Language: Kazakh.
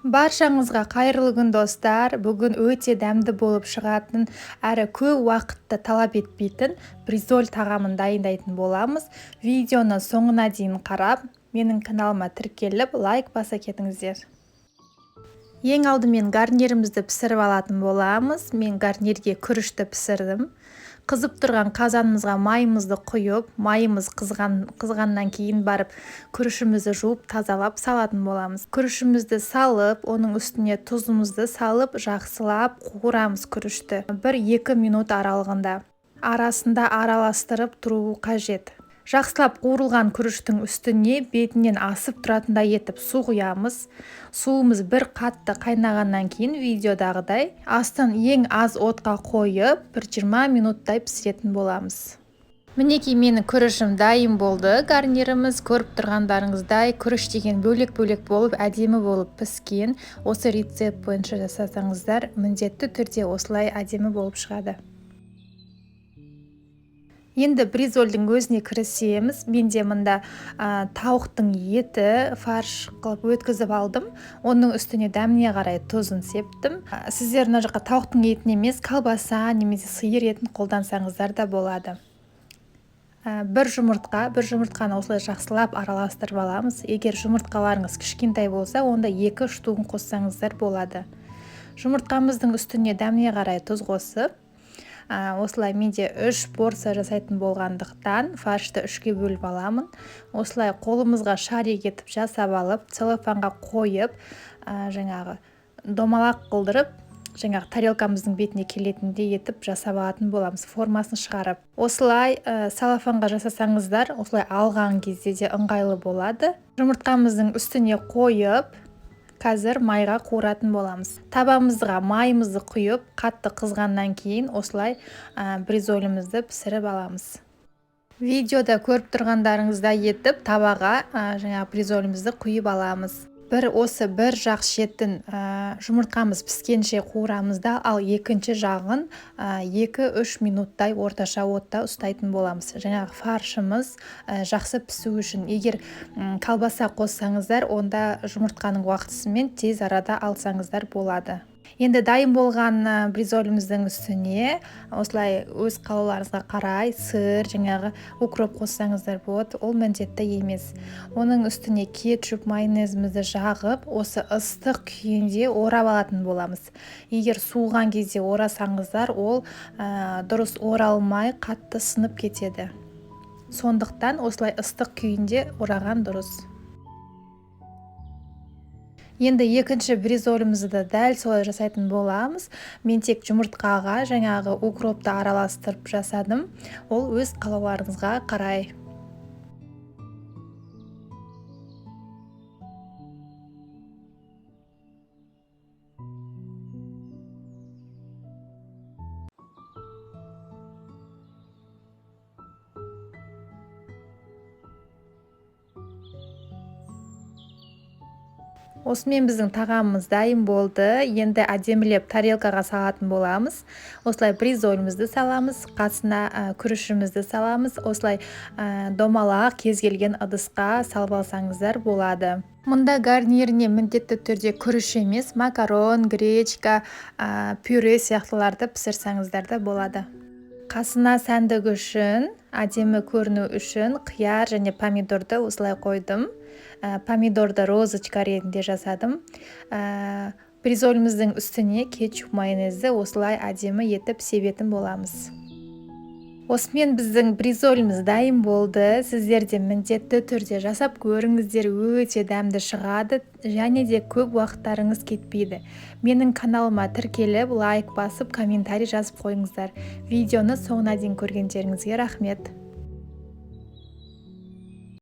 Баршаңызға қайырлы күн достар. Бүгін өте дәмді болып шығатын, әрі көп уақытты талап етпейтін бризоль тағамын дайындайтын боламыз. Видеоны соңына дейін қарап, менің каналыма тіркеліп, лайк баса кетіңіздер. Ең алдымен гарнирімізді пісіріп алатын боламыз. Мен гарнирге күрішті пісірдім. Қызып тұрған қазанымызға майымызды құйып, майымыз қызғаннан кейін барып күрішімізді жуып тазалап салатын боламыз. Күрішімізді салып, оның үстіне тұзымызды салып, жақсылап қуырамыз күрішті. 1-2 минут аралығында. Арасында араластырып тұру қажет. Жақсылап қуырылған күріштің үстіне бетінен асып тұратындай етіп су құямыз. Суымыз бір қатты қайнағаннан кейін видеодағыдай астын ең аз отқа қойып 1-20 минуттай пісіретін боламыз. Мінекей менің күрішім дайын болды. Гарниріміз көріп тұрғандарыңыздай күріш деген бөлек-бөлек болып, әдемі болып піскен. Осы рецепт бойынша жасасаңыздар, міндетті түрде осылай әдемі болып шығады. Енді бризольдің өзіне кірісеміз. Менде мында тауықтың еті фарш қылып өткізіп алдым. Оның үстіне дәміне қарай тұзын септім. Сіздер мына жаққа тауықтың етін емес, колбаса немесе сиыр етін қолдансаңыздар да болады. Бір жұмыртқаны осылай жақсылап араластырып аламыз. Егер жұмыртқаларыңыз кішкентай болса, онда 2 штугын қоссаңыздар болады. Жұмыртқамыздың үстіне дәміне қарай тұз қосып, осылай менде 3 порция жасайтын болғандықтан фаршты 3-ке бөліп аламын. Осылай қолымызға шарик етіп жасап алып, целлофанға қойып, жаңағы домалақ қылдырып, жаңағы тарелкамыздың бетіне келетіндей етіп жасап алатын боламыз, формасын шығарып. Осылай целлофанға жасасаңыздар, осылай алған кезде де ыңғайлы болады. Жұмыртқамыздың үстіне қойып, қазір майға қуыратын боламыз. Табамызға майымызды құйып, қатты қызғаннан кейін осылай бризолімізді пісіріп аламыз. Видеода көріп тұрғандарыңыздай етіп, табаға жаңа бризолімізді құйып аламыз. Бір жақ шетін жұмыртқамыз піскенше қуырамыз да, ал екінші жағын 2-3 минуттай орташа отта ұстайтын боламыз. Жаңағы фаршымыз жақсы пісу үшін. Егер колбаса қоссаңыздар, онда жұмыртқаның уақытысымен тез арада алсаңыздар болады. Енді дайын болған бризоліміздің үстіне осылай өз қалауларыңызға қарай сыр, жаңағы укроп қоссаңыздар болады, ол міндетті емес. Оның үстіне кетчуп, майонезімізді жағып, осы ыстық күйінде орап алатын боламыз. Егер суыған кезде орасаңыздар, ол дұрыс оралмай қатты сынып кетеді. Сондықтан осылай ыстық күйінде ораған дұрыс. Енді екінші бризолімізді дәл солай жасайтын боламыз. Мен тек жұмыртқаға жаңағы укропты араластырып жасадым. Ол өз қалауларыңызға қарай. Осымен біздің тағамымыз дайын болды. Енді әдемілеп тарелкаға салатын боламыз. Осылай бризолімізді саламыз, қасына күрішімізді саламыз. Осылай домалақ кез келген ыдысқа салып алсаңыздар болады. Мұнда гарниріне міндетті түрде күріш емес, макарон, гречка, пюре сияқтыларды пісірсаңыздар да болады. Қасына сәндік үшін, әдемі көріну үшін қияр және помидорды осылай қойдым. Помидорды розочка ретінде жасадым. Бризоліміздің үстіне кетчуп, майонезді осылай әдемі етіп себетін боламыз. Осымен біздің бризоліміз дайын болды. Сіздер де міндетті түрде жасап көріңіздер, өте дәмді шығады және де көп уақыттарыңыз кетпейді. Менің каналыма тіркеліп, лайк басып, комментарий жазып қойыңыздар. Видеоны соңына дейін көргендеріңізге рахмет.